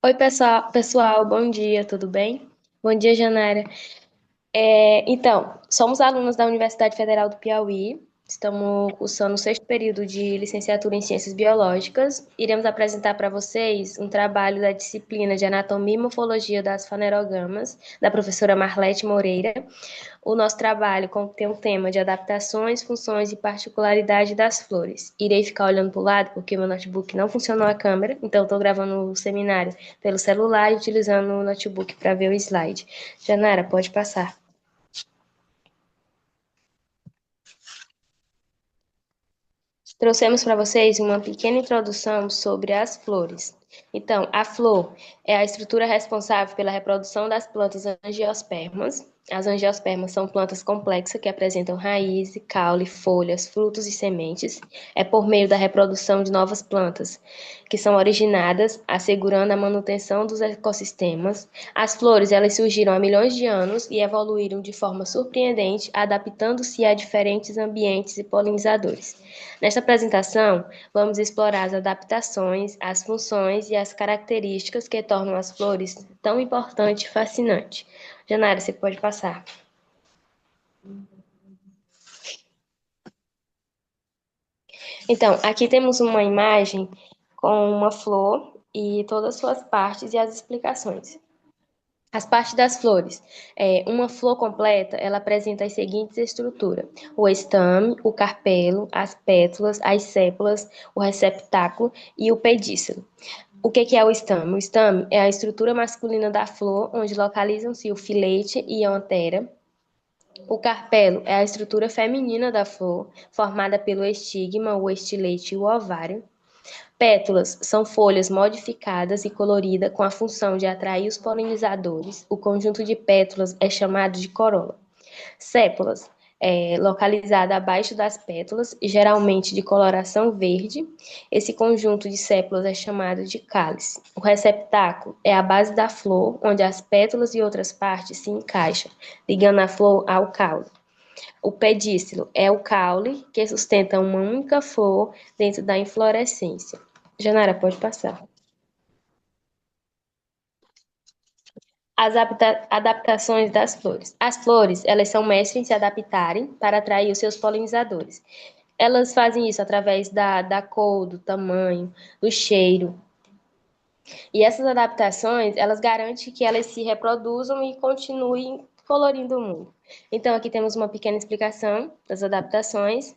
Oi, pessoal, bom dia, tudo bem? Bom dia, Janara. Então, somos alunos da Universidade Federal do Piauí, estamos cursando o sexto período de licenciatura em Ciências Biológicas. Iremos apresentar para vocês um trabalho da disciplina de Anatomia e Morfologia das Fanerogamas, da professora Marlete Moreira. O nosso trabalho tem um tema de adaptações, funções e particularidade das flores. Irei ficar olhando para o lado porque meu notebook não funcionou a câmera, então estou gravando o seminário pelo celular e utilizando o notebook para ver o slide. Janara, pode passar. Trouxemos para vocês uma pequena introdução sobre as flores. Então, a flor é a estrutura responsável pela reprodução das plantas angiospermas. As angiospermas são plantas complexas que apresentam raiz, caule, folhas, frutos e sementes. É por meio da reprodução de novas plantas que são originadas, assegurando a manutenção dos ecossistemas. As flores, elas surgiram há milhões de anos e evoluíram de forma surpreendente, adaptando-se a diferentes ambientes e polinizadores. Nesta apresentação, vamos explorar as adaptações, as funções e as características que tornam as flores tão importante e fascinante. Janara, você pode passar. Então, aqui temos uma imagem com uma flor e todas as suas partes e as explicações. As partes das flores. Uma flor completa, ela apresenta as seguintes estruturas: o estame, o carpelo, as pétalas, as sépalas, o receptáculo e o pedículo. O que é o estame? O estame é a estrutura masculina da flor, onde localizam-se o filete e a antera. O carpelo é a estrutura feminina da flor, formada pelo estigma, o estilete e o ovário. Pétalas são folhas modificadas e coloridas com a função de atrair os polinizadores. O conjunto de pétalas é chamado de corola. Sépalas, localizada abaixo das pétalas, geralmente de coloração verde. Esse conjunto de sépalas é chamado de cálice. O receptáculo é a base da flor, onde as pétalas e outras partes se encaixam, ligando a flor ao caule. O pedístilo é o caule que sustenta uma única flor dentro da inflorescência. Janara, pode passar. As adaptações das flores. As flores, elas são mestres em se adaptarem para atrair os seus polinizadores. Elas fazem isso através da cor, do tamanho, do cheiro. E essas adaptações, elas garantem que elas se reproduzam e continuem colorindo o mundo. Então, aqui temos uma pequena explicação das adaptações.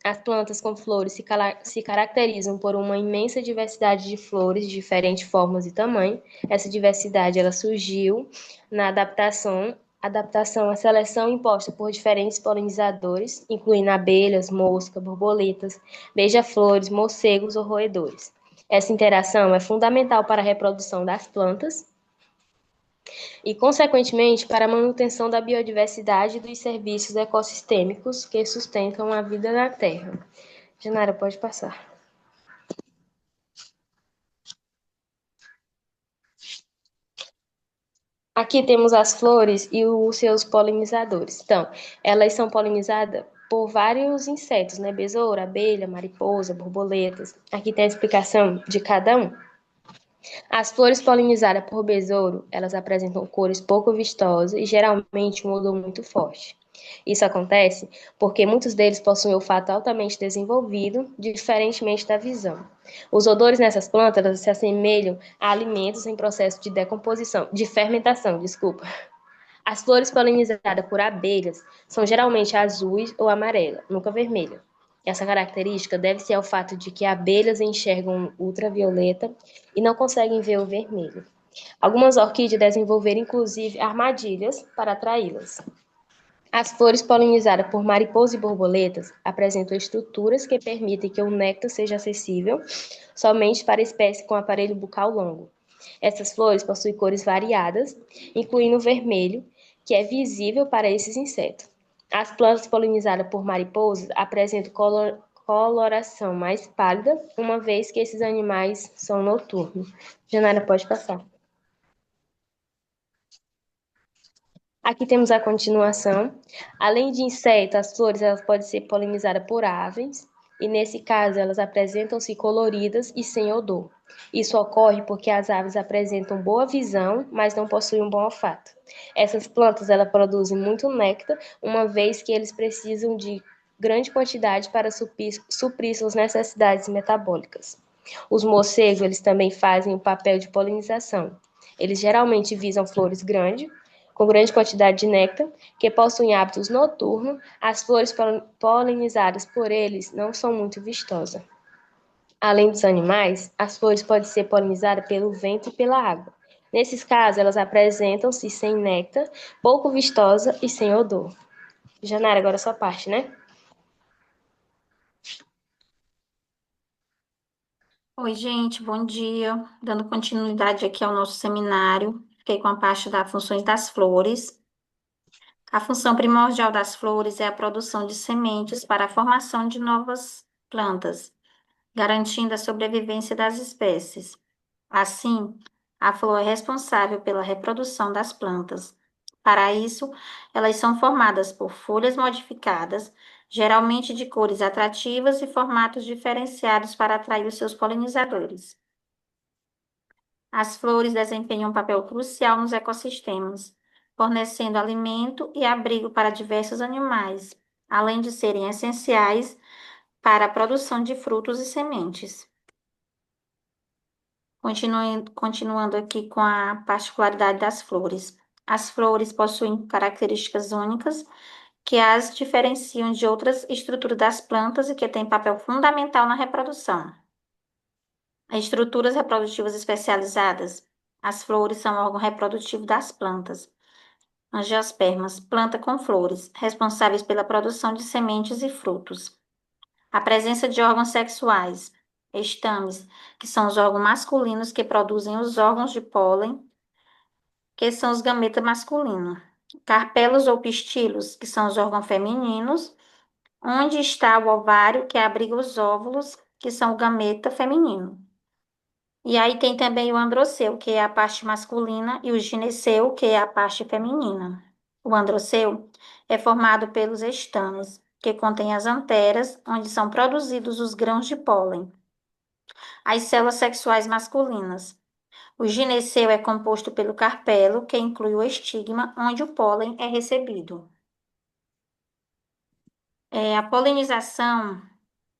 As plantas com flores se caracterizam por uma imensa diversidade de flores de diferentes formas e tamanhos. Essa diversidade ela surgiu na adaptação à seleção imposta por diferentes polinizadores, incluindo abelhas, moscas, borboletas, beija-flores, morcegos ou roedores. Essa interação é fundamental para a reprodução das plantas e, consequentemente, para a manutenção da biodiversidade e dos serviços ecossistêmicos que sustentam a vida na Terra. Janara, pode passar. Aqui temos as flores e os seus polinizadores. Então, elas são polinizadas por vários insetos, né? Besouro, abelha, mariposa, borboletas. Aqui tem a explicação de cada um. As flores polinizadas por besouro, elas apresentam cores pouco vistosas e geralmente um odor muito forte. Isso acontece porque muitos deles possuem olfato altamente desenvolvido, diferentemente da visão. Os odores nessas plantas elas se assemelham a alimentos em processo de decomposição, de fermentação, desculpa. As flores polinizadas por abelhas são geralmente azuis ou amarelas, nunca vermelhas. Essa característica deve-se ao fato de que abelhas enxergam ultravioleta e não conseguem ver o vermelho. Algumas orquídeas desenvolveram inclusive armadilhas para atraí-las. As flores polinizadas por mariposas e borboletas apresentam estruturas que permitem que o néctar seja acessível somente para espécies com aparelho bucal longo. Essas flores possuem cores variadas, incluindo o vermelho, que é visível para esses insetos. As plantas polinizadas por mariposas apresentam coloração mais pálida, uma vez que esses animais são noturnos. Janara, pode passar. Aqui temos a continuação. Além de insetos, as flores elas podem ser polinizadas por aves. e nesse caso elas apresentam-se coloridas e sem odor. Isso ocorre porque as aves apresentam boa visão, mas não possuem um bom olfato. Essas plantas elas produzem muito néctar, uma vez que eles precisam de grande quantidade para suprir suas necessidades metabólicas. Os morcegos, eles também fazem o papel de polinização. Eles geralmente visam flores grandes, com grande quantidade de néctar, que possuem hábitos noturnos. As flores polinizadas por eles não são muito vistosas. Além dos animais, as flores podem ser polinizadas pelo vento e pela água. Nesses casos, elas apresentam-se sem néctar, pouco vistosa e sem odor. Janara, agora a sua parte, né? Oi, gente, bom dia. Dando continuidade aqui ao nosso seminário, fiquei com a parte das funções das flores. A função primordial das flores é a produção de sementes para a formação de novas plantas, garantindo a sobrevivência das espécies. Assim, a flor é responsável pela reprodução das plantas. Para isso, elas são formadas por folhas modificadas, geralmente de cores atrativas e formatos diferenciados para atrair os seus polinizadores. As flores desempenham um papel crucial nos ecossistemas, fornecendo alimento e abrigo para diversos animais, além de serem essenciais para a produção de frutos e sementes. Continuando aqui com a particularidade das flores. As flores possuem características únicas que as diferenciam de outras estruturas das plantas e que têm papel fundamental na reprodução. Estruturas reprodutivas especializadas. As flores são o órgão reprodutivo das plantas. Angiospermas, planta com flores, responsáveis pela produção de sementes e frutos. A presença de órgãos sexuais. Estames, que são os órgãos masculinos que produzem os órgãos de pólen, que são os gametas masculinos. Carpelos ou pistilos, que são os órgãos femininos, onde está o ovário, que abriga os óvulos, que são o gameta feminino. E aí tem também o androceu, que é a parte masculina, e o gineceu, que é a parte feminina. O androceu é formado pelos estames, que contêm as anteras, onde são produzidos os grãos de pólen. As células sexuais masculinas. O gineceu é composto pelo carpelo, que inclui o estigma, onde o pólen é recebido. A polinização,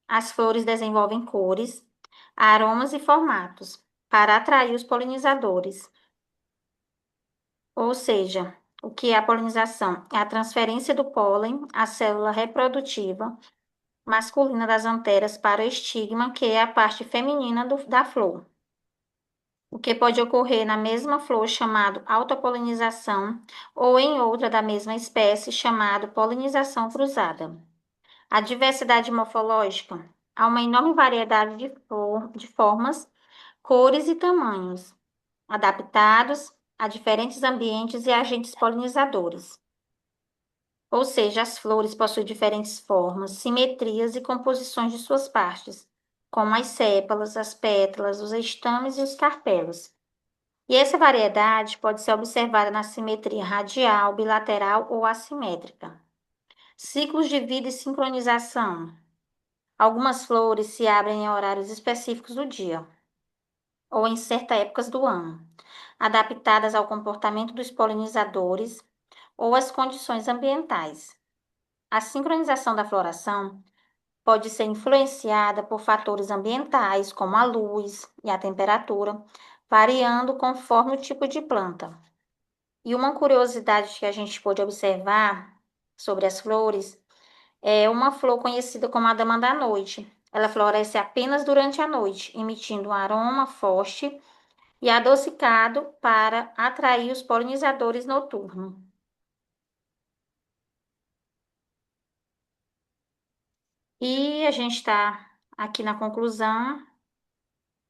as flores desenvolvem cores, aromas e formatos para atrair os polinizadores. Ou seja, o que é a polinização? É a transferência do pólen à célula reprodutiva masculina das anteras para o estigma, que é a parte feminina da flor. O que pode ocorrer na mesma flor chamado autopolinização ou em outra da mesma espécie chamado polinização cruzada. A diversidade morfológica. Há uma enorme variedade de formas, cores e tamanhos, adaptados a diferentes ambientes e agentes polinizadores. Ou seja, as flores possuem diferentes formas, simetrias e composições de suas partes, como as sépalas, as pétalas, os estames e os carpelos. E essa variedade pode ser observada na simetria radial, bilateral ou assimétrica. Ciclos de vida e sincronização. Algumas flores se abrem em horários específicos do dia ou em certas épocas do ano, adaptadas ao comportamento dos polinizadores ou às condições ambientais. A sincronização da floração pode ser influenciada por fatores ambientais, como a luz e a temperatura, variando conforme o tipo de planta. E uma curiosidade que a gente pode observar sobre as flores é uma flor conhecida como a dama da noite. Ela floresce apenas durante a noite, emitindo um aroma forte e adocicado para atrair os polinizadores noturnos. E a gente está aqui na conclusão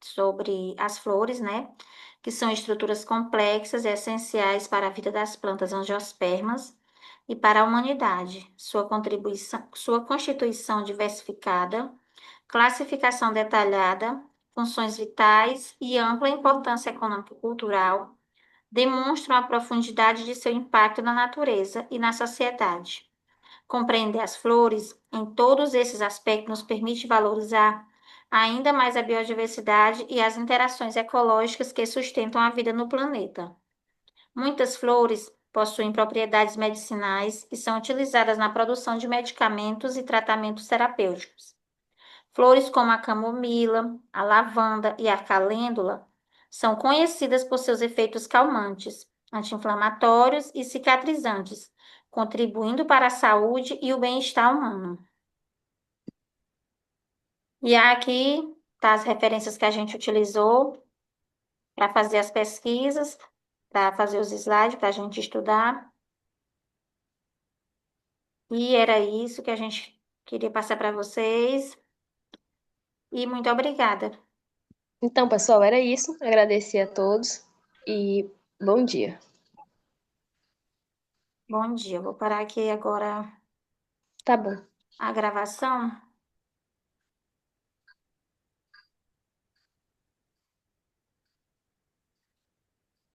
sobre as flores, né? Que são estruturas complexas e essenciais para a vida das plantas angiospermas e para a humanidade. Sua constituição diversificada, classificação detalhada, funções vitais e ampla importância econômico-cultural demonstram a profundidade de seu impacto na natureza e na sociedade. Compreender as flores em todos esses aspectos nos permite valorizar ainda mais a biodiversidade e as interações ecológicas que sustentam a vida no planeta. Muitas flores possuem propriedades medicinais e são utilizadas na produção de medicamentos e tratamentos terapêuticos. Flores como a camomila, a lavanda e a calêndula são conhecidas por seus efeitos calmantes, anti-inflamatórios e cicatrizantes, contribuindo para a saúde e o bem-estar humano. E aqui tá as referências que a gente utilizou para fazer as pesquisas, para fazer os slides, para a gente estudar. E era isso que a gente queria passar para vocês. E muito obrigada. Então, pessoal, era isso. Agradecer a todos e bom dia. Bom dia. Eu vou parar aqui agora Tá bom. a gravação.